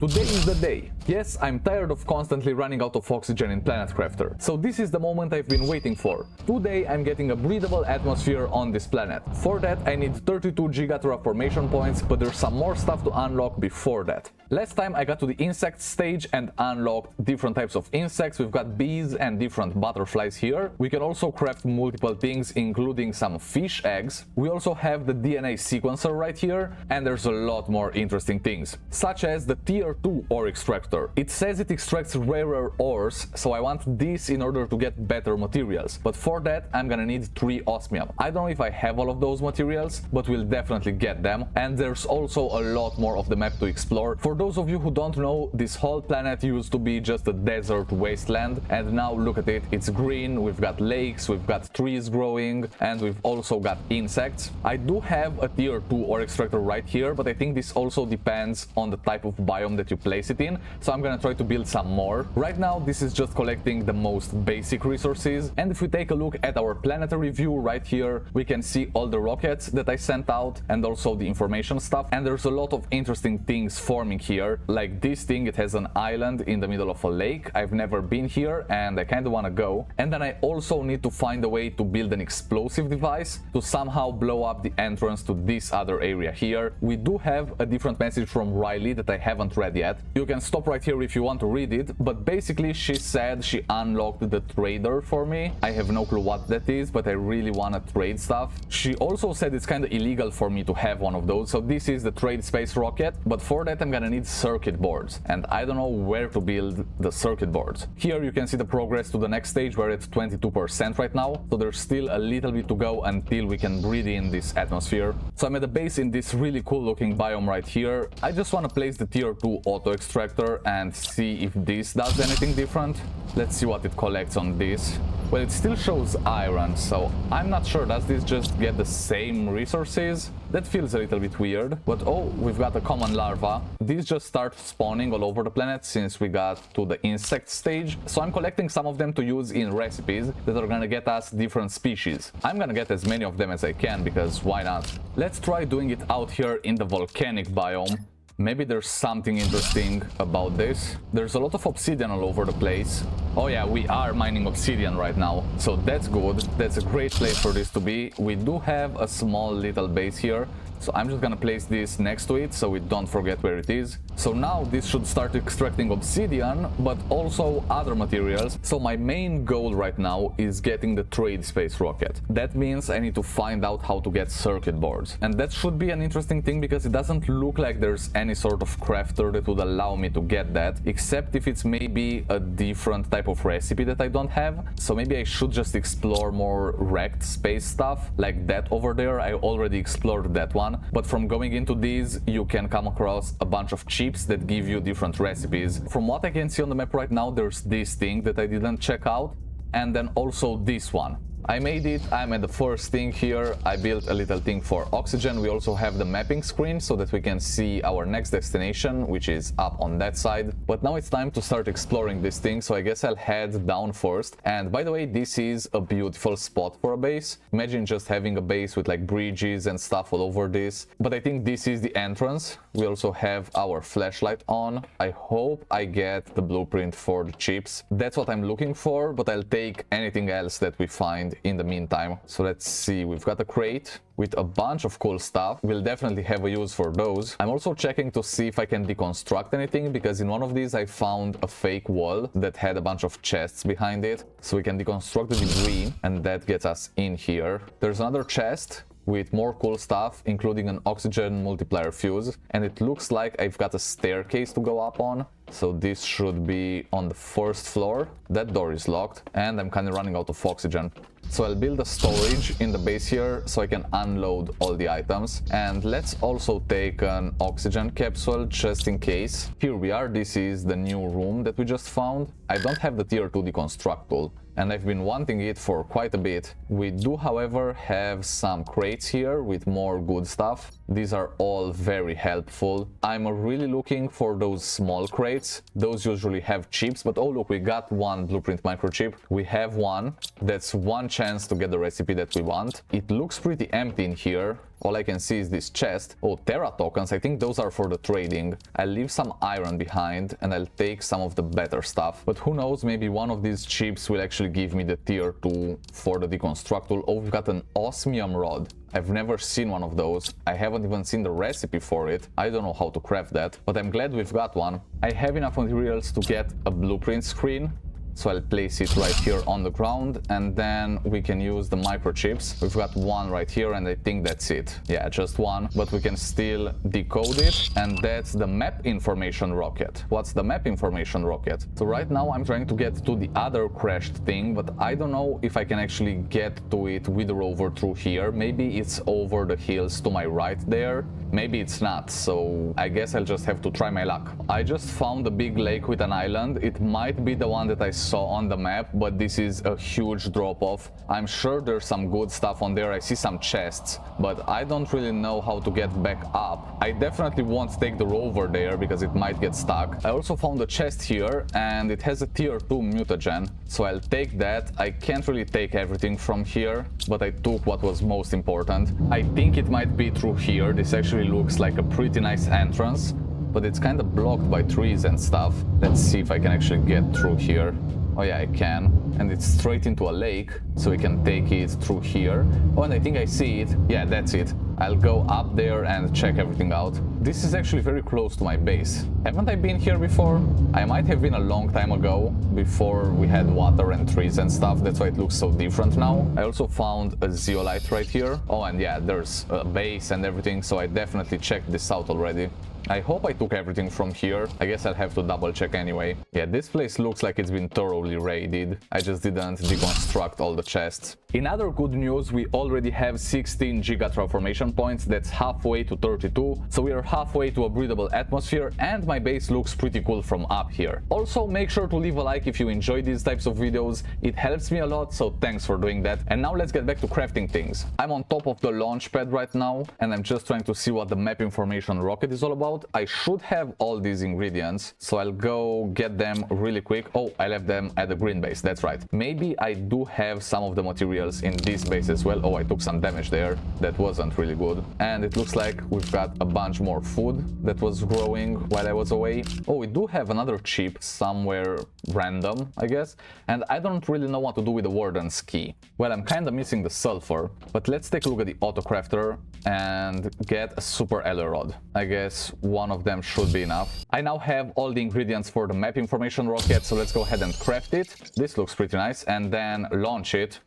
Today is the day. Yes, I'm tired of constantly running out of oxygen in Planet Crafter. So this is the moment I've been waiting for. Today I'm getting a breathable atmosphere on this planet. For that I need 32 gigaterraformation points, but there's some more stuff to unlock before that. Last time I got to the insect stage and unlocked different types of insects. We've got bees and different butterflies here. We can also craft multiple things, including some fish eggs. We also have the DNA sequencer right here, and there's a lot more interesting things, such as the tier 2 ore extractor. It says it extracts rarer ores, so I want this in order to get better materials. But for that, I'm gonna need 3 osmium. I don't know if I have all of those materials, but we'll definitely get them. And there's also a lot more of the map to explore. For those of you who don't know, this whole planet used to be just a desert wasteland, and now look at it, it's green, we've got lakes, we've got trees growing, and we've also got insects. I do have a tier 2 ore extractor right here, but I think this also depends on the type of biome that you place it in, so I'm gonna try to build some more. Right now this is just collecting the most basic resources, and if we take a look at our planetary view right here, we can see all the rockets that I sent out and also the information stuff, and there's a lot of interesting things forming here, like this thing. It has an island in the middle of a lake. I've never been here and I kind of want to go. And then I also need to find a way to build an explosive device to somehow blow up the entrance to this other area here. We do have a different message from Riley that I haven't read yet. You can stop right here if you want to read it, but basically she said she unlocked the trader for me. I have no clue what that is, but I really want to trade stuff. She also said it's kind of illegal for me to have one of those, so this is the trade space rocket, but for that I'm gonna need circuit boards, and I don't know where to build the circuit boards. Here you can see the progress to the next stage. We're at 22% right now, so there's still a little bit to go until we can breathe in this atmosphere. So I'm at a base in this really cool looking biome right here. I just want to place the tier 2 auto extractor and see if this does anything different. Let's see what it collects on this. Well, it still shows iron, so I'm not sure. Does this just get the same resources? That feels a little bit weird. But oh, we've got a common larva. These just start spawning all over the planet since we got to the insect stage. So I'm collecting some of them to use in recipes that are gonna get us different species. I'm gonna get as many of them as I can, because why not? Let's try doing it out here in the volcanic biome. Maybe there's something interesting about this. There's a lot of obsidian all over the place. Oh yeah, we are mining obsidian right now, so that's good. That's a great place for this to be. We do have a small little base here, so I'm just gonna place this next to it so we don't forget where it is. So now this should start extracting obsidian, but also other materials. So my main goal right now is getting the trade space rocket. That means I need to find out how to get circuit boards. And that should be an interesting thing, because it doesn't look like there's any sort of crafter that would allow me to get that, except if it's maybe a different type of recipe that I don't have. So maybe I should just explore more wrecked space stuff, like that over there. I already explored that one. But from going into these, you can come across a bunch of chips that give you different recipes. From what I can see on the map right now, there's this thing that I didn't check out, and then also this one. I made it. I'm at the first thing here. I built a little thing for oxygen. We also have the mapping screen so that we can see our next destination, which is up on that side. But now it's time to start exploring this thing, so I guess I'll head down first. And by the way, this is a beautiful spot for a base. Imagine just having a base with like bridges and stuff all over this. But I think this is the entrance. We also have our flashlight on. I hope I get the blueprint for the chips. That's what I'm looking for, but I'll take anything else that we find in the meantime. So let's see, we've got a crate with a bunch of cool stuff. We'll definitely have a use for those. I'm also checking to see if I can deconstruct anything, because in one of these I found a fake wall that had a bunch of chests behind it. So we can deconstruct the debris, and that gets us in here. There's another chest with more cool stuff, including an oxygen multiplier fuse, and it looks like I've got a staircase to go up on. So this should be on the first floor. That door is locked, and I'm kind of running out of oxygen. So I'll build a storage in the base here so I can unload all the items. And let's also take an oxygen capsule just in case. Here we are. This is the new room that we just found. I don't have the tier 2 deconstruct tool, and I've been wanting it for quite a bit. We do, however, have some crates here with more good stuff. These are all very helpful. I'm really looking for those small crates. Those usually have chips, but oh look, we got one blueprint microchip. We have one. That's one chance to get the recipe that we want. It looks pretty empty in here. all I can see is this chest. Oh, Terra tokens, I think those are for the trading. I'll leave some iron behind and I'll take some of the better stuff. But who knows, maybe one of these chips will actually give me the tier 2 for the deconstruct tool. Oh, we've got an osmium rod. I've never seen one of those. I haven't even seen the recipe for it. I don't know how to craft that, but I'm glad we've got one. I have enough materials to get a blueprint screen. So I'll place it right here on the ground and then we can use the microchips. We've got one right here and I think that's it. Yeah, just one, but we can still decode it, and that's the map information rocket. What's the map information rocket? So right now I'm trying to get to the other crashed thing, but I don't know if I can actually get to it with the rover through here. Maybe it's over the hills to my right there. Maybe it's not, so I guess I'll just have to try my luck. I just found a big lake with an island. It might be the one that I saw on the map, but this is a huge drop-off. I'm sure there's some good stuff on there. I see some chests, but I don't really know how to get back up. I definitely won't take the rover there because it might get stuck. I also found a chest here and it has a tier 2 mutagen, so I'll take that. I can't really take everything from here, but I took what was most important. I think it might be through here. This actually looks like a pretty nice entrance, but it's kind of blocked by trees and stuff. Let's see if I can actually get through here. Oh yeah, I can. And it's straight into a lake, so we can take it through here. Oh, and I think I see it. Yeah, that's it. I'll go up there and check everything out. This is actually very close to my base. Haven't I been here before? I might have been a long time ago, before we had water and trees and stuff. That's why it looks so different now. I also found a zeolite right here. Oh, and yeah, there's a base and everything, so I definitely checked this out already. I hope I took everything from here. I guess I'll have to double check anyway. Yeah, this place looks like it's been thoroughly raided. I just didn't deconstruct all the chests. In other good news, we already have 16 giga transformation points. That's halfway to 32. So we are halfway to a breathable atmosphere, and my base looks pretty cool from up here. Also, make sure to leave a like if you enjoy these types of videos. It helps me a lot, so thanks for doing that. And now let's get back to crafting things. I'm on top of the launch pad right now, and I'm just trying to see what the map information rocket is all about. I should have all these ingredients, so I'll go get them really quick. Oh, I left them at the green base, that's right. Maybe I do have some of the materials in this base as well. Oh, I took some damage there. That wasn't really good. And it looks like we've got a bunch more food that was growing while I was away. Oh, we do have another chip somewhere random, I guess. And I don't really know what to do with the warden's key. Well, I'm kind of missing the sulfur, but let's take a look at the auto crafter and get a super alloy rod. I guess one of them should be enough. I now have all the ingredients for the map information rocket, so let's go ahead and craft it. This looks pretty nice, and then launch it.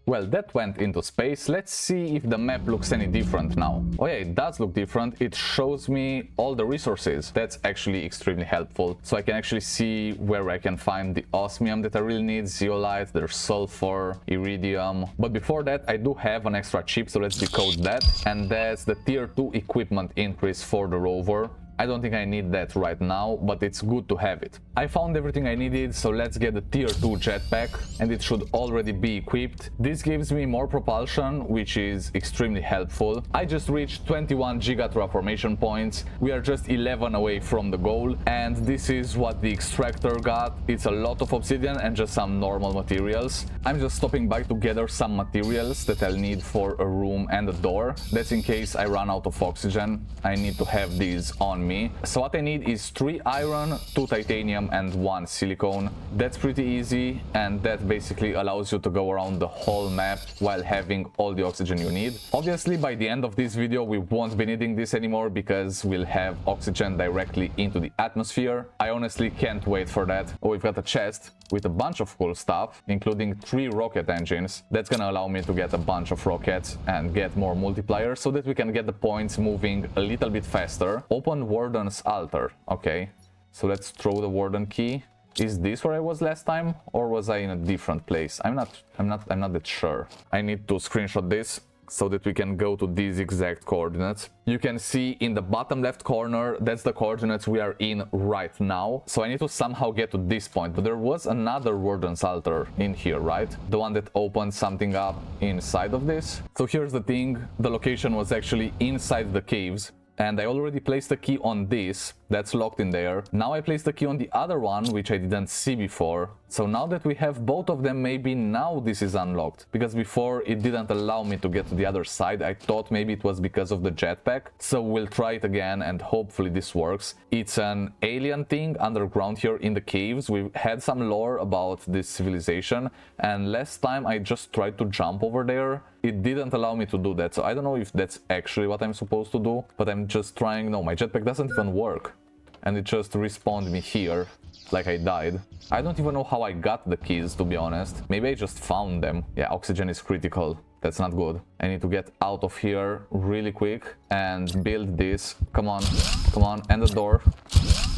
Well, that went into space. Let's see if the map looks any different now. Oh yeah, it does look different. It shows me all the resources. That's actually extremely helpful. So I can actually see where I can find the osmium that I really need, zeolite, there's sulfur, iridium. But before that, I do have an extra chip, so let's decode that. And that's the tier 2 equipment increase for the rover. I don't think I need that right now, but it's good to have it. I found everything I needed, so let's get the tier 2 jetpack, and it should already be equipped. This gives me more propulsion, which is extremely helpful. I just reached 21 giga transformation points. We are just 11 away from the goal, and this is what the extractor got. It's a lot of obsidian and just some normal materials. I'm just stopping by to gather some materials that I'll need for a room and a door. That's in case I run out of oxygen. I need to have these on me. So what I need is 3 iron, 2 titanium and 1 silicone. That's pretty easy, and that basically allows you to go around the whole map while having all the oxygen you need. Obviously, by the end of this video we won't be needing this anymore because we'll have oxygen directly into the atmosphere. I honestly can't wait for that. Oh, we've got a chest with a bunch of cool stuff, including 3 rocket engines. That's gonna allow me to get a bunch of rockets and get more multipliers so that we can get the points moving a little bit faster. Open Warden's altar. Okay, so let's throw the warden key. Is this where I was last time, or was I in a different place? I'm not that sure. I need to screenshot this so that we can go to these exact coordinates. You can see in the bottom left corner, that's the coordinates we are in right now. So I need to somehow get to this point, but there was another warden's altar in here, right? The one that opened something up inside of this. So here's the thing, the location was actually inside the caves, and I already placed the key on this. That's locked in there. Now I place the key on the other one, which I didn't see before. So now that we have both of them, maybe now this is unlocked. Because before it didn't allow me to get to the other side. I thought maybe it was because of the jetpack. So we'll try it again and hopefully this works. It's an alien thing underground here in the caves. We've had some lore about this civilization. And last time I just tried to jump over there. It didn't allow me to do that. So I don't know if that's actually what I'm supposed to do. But I'm just trying. No, my jetpack doesn't even work. And it just respawned me here, like I died. I don't even know how I got the keys, to be honest. Maybe I just found them. Yeah, oxygen is critical. That's not good. I need to get out of here really quick and build this. Come on, and the door.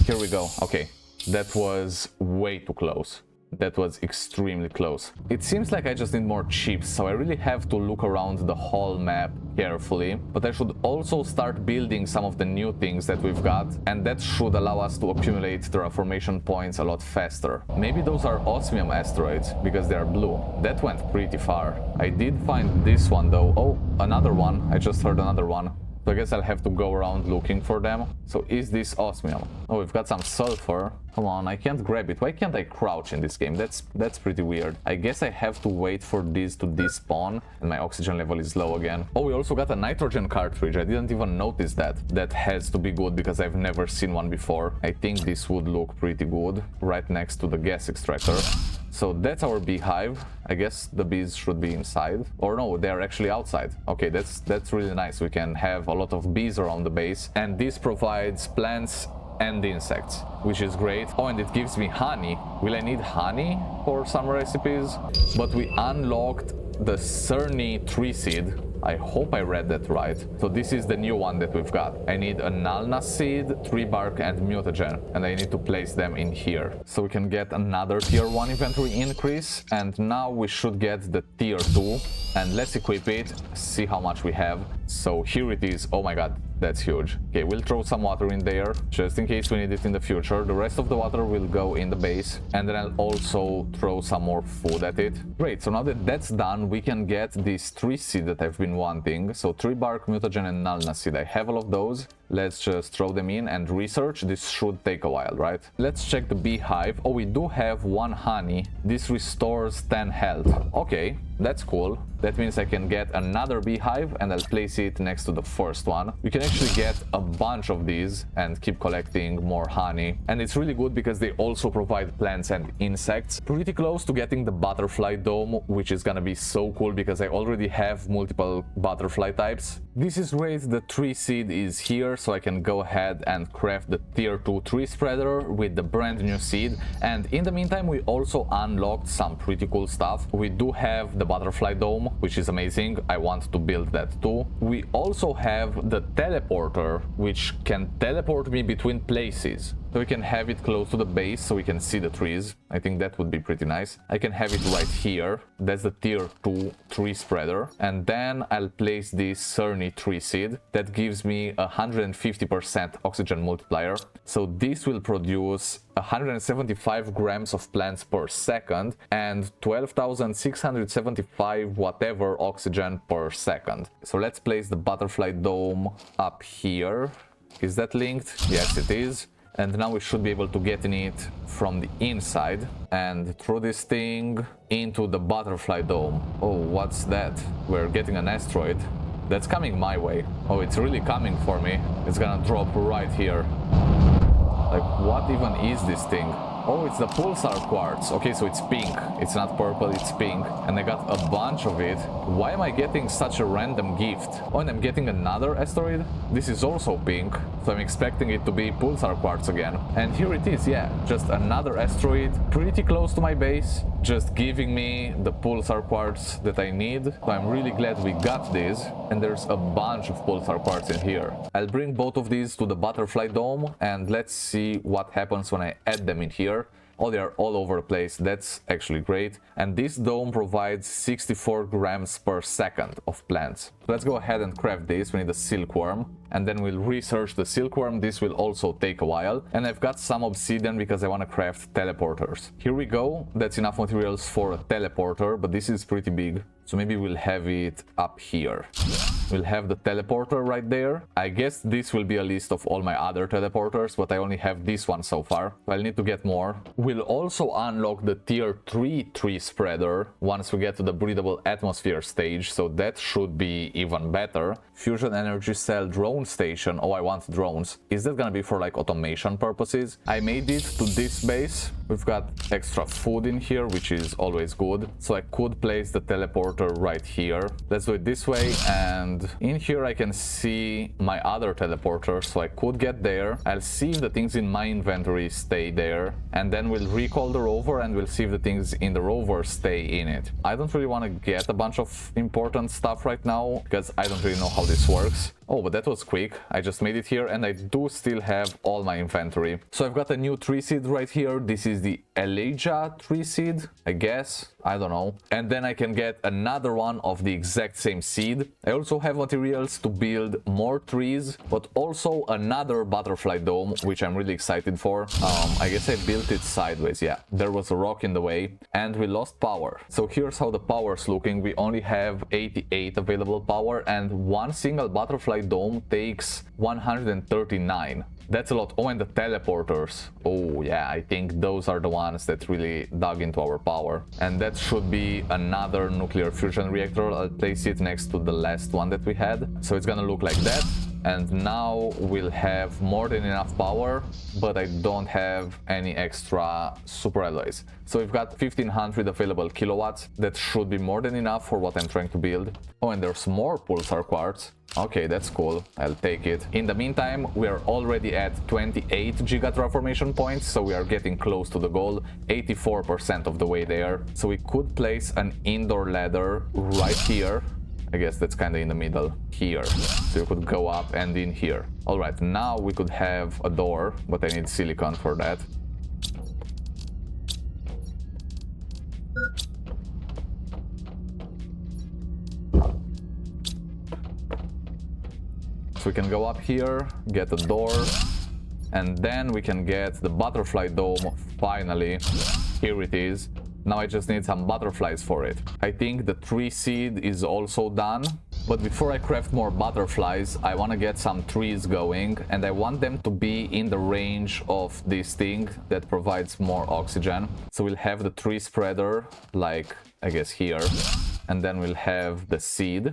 Here we go. Okay, that was way too close. That was extremely close. It seems like I just need more chips, so I really have to look around the whole map carefully. But I should also start building some of the new things that we've got, and that should allow us to accumulate terraformation points a lot faster. Maybe those are osmium asteroids, because they are blue. That went pretty far. I did find this one though. Oh, another one. I just heard another one. So I guess I'll have to go around looking for them. So is this osmium? Oh, we've got some sulfur. Come on, I can't grab it. Why can't I crouch in this game? That's pretty weird. I guess I have to wait for this to despawn and my oxygen level is low again. Oh, we also got a nitrogen cartridge. I didn't even notice that. That has to be good because I've never seen one before. I think this would look pretty good right next to the gas extractor. So that's our beehive. I guess the bees should be inside. Or no, they're actually outside. Okay, that's really nice. We can have a lot of bees around the base. And this provides plants and insects, which is great. Oh, and it gives me honey. Will I need honey for some recipes? But we unlocked the Cerny tree seed. I hope I read that right. So this is the new one that we've got. I need a Nalna seed, tree bark, and mutagen, and I need to place them in here. So we can get another tier 1 inventory increase, and now we should get the tier 2. And let's equip it, see how much we have. So here it is. Oh my god, that's huge. Okay, we'll throw some water in there, just in case we need it in the future. The rest of the water will go in the base, and then I'll also throw some more food at it. Great, so now that that's done, we can get this tree seed that I've been wanting. So tree bark, mutagen, and Nalna seed. I have all of those. Let's just throw them in and research. This should take a while, right? Let's check the beehive. Oh, we do have 1 honey. This restores 10 health. Okay, that's cool. That means I can get another beehive and I'll place it next to the first one. We can actually get a bunch of these and keep collecting more honey. And it's really good because they also provide plants and insects. Pretty close to getting the butterfly dome, which is gonna be so cool because I already have multiple butterfly types. This is great. The tree seed is here, so I can go ahead and craft the tier 2 tree spreader with the brand new seed. And in the meantime, we also unlocked some pretty cool stuff. We do have the butterfly dome, which is amazing. I want to build that too. We also have the teleporter, which can teleport me between places. So we can have it close to the base so we can see the trees. I think that would be pretty nice. I can have it right here. That's the tier 2 tree spreader. And then I'll place this Cerny tree seed. That gives me 150% oxygen multiplier. So this will produce 175 grams of plants per second and 12,675 whatever oxygen per second. So let's place the butterfly dome up here. Is that linked? Yes, it is. And now we should be able to get in it from the inside and throw this thing into the butterfly dome. Oh, what's that? We're getting an asteroid. That's coming my way. Oh, it's really coming for me. It's gonna drop right here. Like, what even is this thing? Oh, it's the pulsar quartz. Okay, so it's pink. It's not purple, it's pink. And I got a bunch of it. Why am I getting such a random gift? Oh, and I'm getting another asteroid. This is also pink. So I'm expecting it to be pulsar quartz again. And here it is, yeah. Just another asteroid pretty close to my base. Just giving me the pulsar quartz that I need. So I'm really glad we got this. And there's a bunch of pulsar quartz in here. I'll bring both of these to the butterfly dome. And let's see what happens when I add them in here. Oh, they are all over the place. That's actually great. And this dome provides 64 grams per second of plants. So let's go ahead and craft this. We need a silkworm. And then we'll research the silkworm. This will also take a while. And I've got some obsidian because I want to craft teleporters. Here we go. That's enough materials for a teleporter, but this is pretty big. So maybe we'll have it up here. We'll have the teleporter right there. I guess this will be a list of all my other teleporters, but I only have this one so far. I'll need to get more. We'll also unlock the tier 3 tree spreader once we get to the Breathable Atmosphere stage, so that should be even better. Fusion energy cell drone station. Oh, I want drones. Is that gonna be for like automation purposes? I made it to this base. We've got extra food in here, which is always good. So I could place the teleporter right here. Let's do it this way. And in here I can see my other teleporter, so I could get there. I'll see if the things in my inventory stay there. And then we'll recall the rover and we'll see if the things in the rover stay in it. I don't really want to get a bunch of important stuff right now because I don't really know how this works. Oh, but that was quick. I just made it here and I do still have all my inventory. So I've got a new tree seed right here. This is the Elijah tree seed, I guess. I don't know. And then I can get another one of the exact same seed. I also have materials to build more trees, but also another butterfly dome, which I'm really excited for. I guess I built it sideways. Yeah, there was a rock in the way and we lost power. So here's how the power's looking. We only have 88 available power and one single butterfly dome takes 139. That's a lot. Oh, and the teleporters. Oh yeah, I think those are the ones that really dug into our power. And that should be another nuclear fusion reactor. I'll place it next to the last one that we had. So it's gonna look like that. And now we'll have more than enough power, but I don't have any extra super alloys. So we've got 1500 available kilowatts. That should be more than enough for what I'm trying to build. Oh, and there's more pulsar quartz. Okay, that's cool. I'll take it. In the meantime, we are already at 28 giga transformation points, so we are getting close to the goal, 84% of the way there. So we could place an indoor ladder right here. I guess that's kind of in the middle here. So you could go up and in here. All right, now we could have a door, but I need silicon for that. So we can go up here, get a door, and then we can get the butterfly dome finally. Here it is. Now I just need some butterflies for it. I think the tree seed is also done. But before I craft more butterflies, I want to get some trees going, and I want them to be in the range of this thing that provides more oxygen. So we'll have the tree spreader, like I guess here, and then we'll have the seed.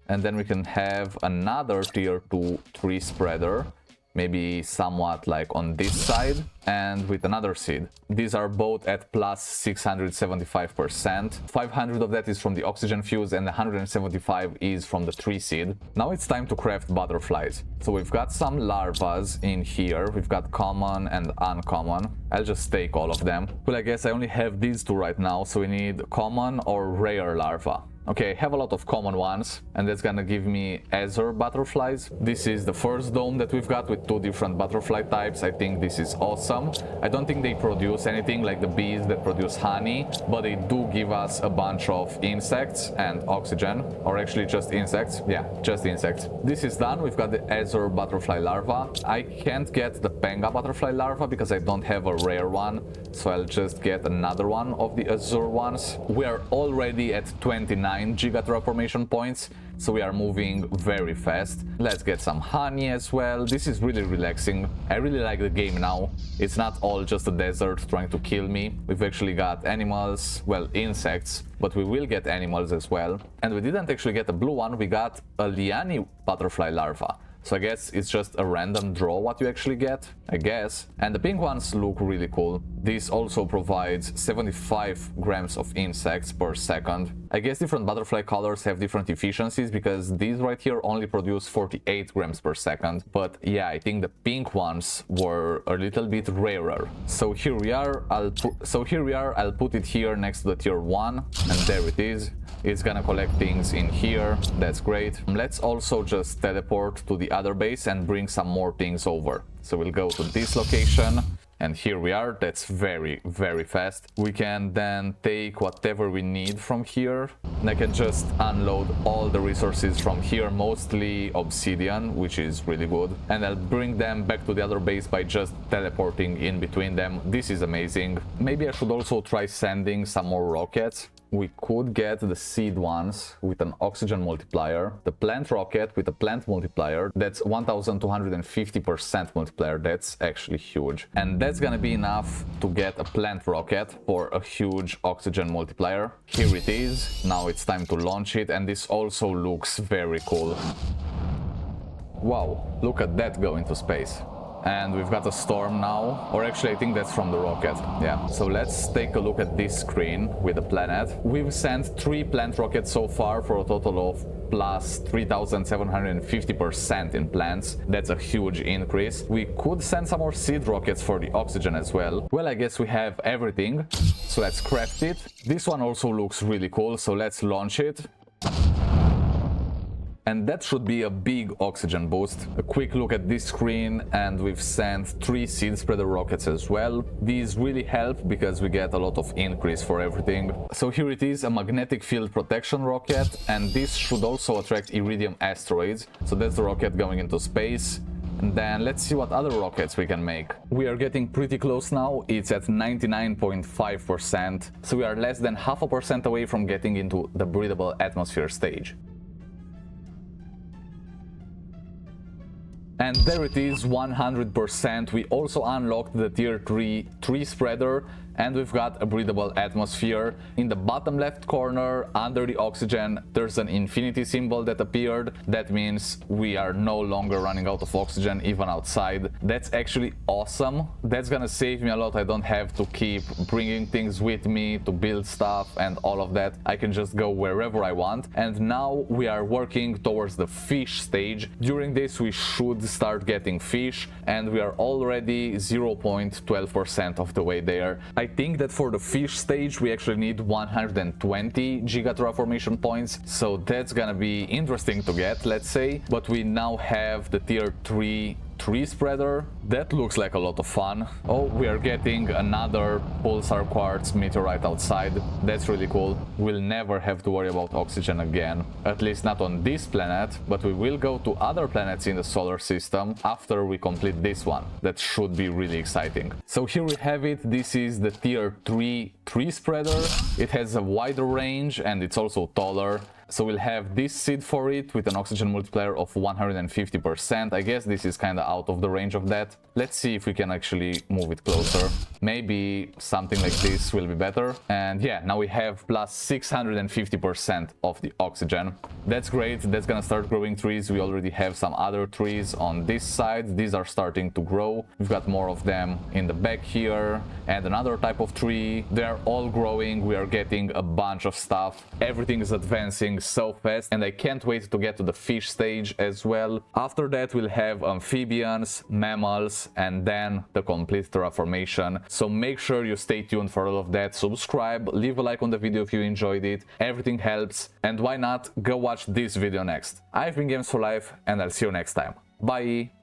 And then we can have another tier 2 tree spreader, maybe somewhat like on this side, and with another seed. These are both at plus 675%. 500 of that is from the oxygen fuse and 175 is from the tree seed. Now it's time to craft butterflies. So we've got some larvas in here. We've got common and uncommon. I'll just take all of them. Well, I guess I only have these two right now, so we need common or rare larva. Okay, I have a lot of common ones, and that's gonna give me azure butterflies. This is the first dome that we've got with two different butterfly types. I think this is awesome. I don't think they produce anything like the bees that produce honey, but they do give us a bunch of insects and oxygen, or actually just insects. Yeah, just insects. This is done. We've got the azure butterfly larva. I can't get the panga butterfly larva because I don't have a rare one, so I'll just get another one of the azure ones. We are already at 29 giga transformation points, so we are moving very fast. Let's get some honey as well. This is really relaxing. I really like the game now. It's not all just a desert trying to kill me. We've actually got animals, well, insects, but we will get animals as well. And we didn't actually get a blue one, we got a liani butterfly larva. So I guess it's just a random draw what you actually get, I guess. And the pink ones look really cool. This also provides 75 grams of insects per second. I guess different butterfly colors have different efficiencies because these right here only produce 48 grams per second. But yeah, I think the pink ones were a little bit rarer. So here we are. I'll put it here next to the tier 1, and there it is. It's gonna collect things in here. That's great. Let's also just teleport to the other base and bring some more things over. So we'll go to this location, and here we are. That's very, very fast. We can then take whatever we need from here, and I can just unload all the resources from here, mostly obsidian, which is really good. And I'll bring them back to the other base by just teleporting in between them. This is amazing. Maybe I should also try sending some more rockets. we could get the seed ones with an oxygen multiplier, the plant rocket with a plant multiplier, that's 1250% multiplier, that's actually huge. And that's gonna be enough to get a plant rocket for a huge oxygen multiplier. Here it is, now it's time to launch it, and this also looks very cool. Wow, look at that go into space. And we've got a storm now, or actually I think that's from the rocket. Yeah, so let's take a look at this screen with the planet. We've sent 3 plant rockets so far for a total of plus 3750% in plants. That's a huge increase. We could send some more seed rockets for the oxygen as well. Well, I guess we have everything, so let's craft it. This one also looks really cool, so let's launch it. And that should be a big oxygen boost. A quick look at this screen, and we've sent 3 seed spreader rockets as well. These really help because we get a lot of increase for everything. So here it is, a magnetic field protection rocket, and this should also attract iridium asteroids. So that's the rocket going into space. And then let's see what other rockets we can make. We are getting pretty close now, it's at 99.5%, so we are less than 0.5% away from getting into the breathable atmosphere stage. And there it is, 100%. We also unlocked the tier 3 tree spreader, and we've got a breathable atmosphere. In the bottom left corner, under the oxygen, there's an infinity symbol that appeared. That means we are no longer running out of oxygen, even outside. That's actually awesome. That's gonna save me a lot. I don't have to keep bringing things with me to build stuff and all of that. I can just go wherever I want. And now we are working towards the fish stage. During this, we should start getting fish, and we are already 0.12% of the way there. I think that for the fish stage we actually need 120 gigaterraformation points, so that's gonna be interesting to get, let's say. But we now have the tier 3 tree spreader. That looks like a lot of fun. Oh, we are getting another pulsar quartz meteorite outside. That's really cool. We'll never have to worry about oxygen again, at least not on this planet, but we will go to other planets in the solar system after we complete this one. That should be really exciting. So here we have it. This is the tier 3 tree spreader. It has a wider range and it's also taller. So we'll have this seed for it with an oxygen multiplier of 150%. I guess this is kind of out of the range of that. Let's see if we can actually move it closer. Maybe something like this will be better. And yeah, now we have plus 650% of the oxygen. That's great. That's gonna start growing trees. We already have some other trees on this side. These are starting to grow. We've got more of them in the back here, and another type of tree. They're all growing. We are getting a bunch of stuff. Everything is advancing so fast, and I can't wait to get to the fish stage as well. After that we'll have amphibians, mammals, and then the complete terraformation. So make sure you stay tuned for all of that. Subscribe, leave a like on the video if you enjoyed it. Everything helps, and why not go watch this video next. I've been Games for Life, and I'll see you next time. Bye!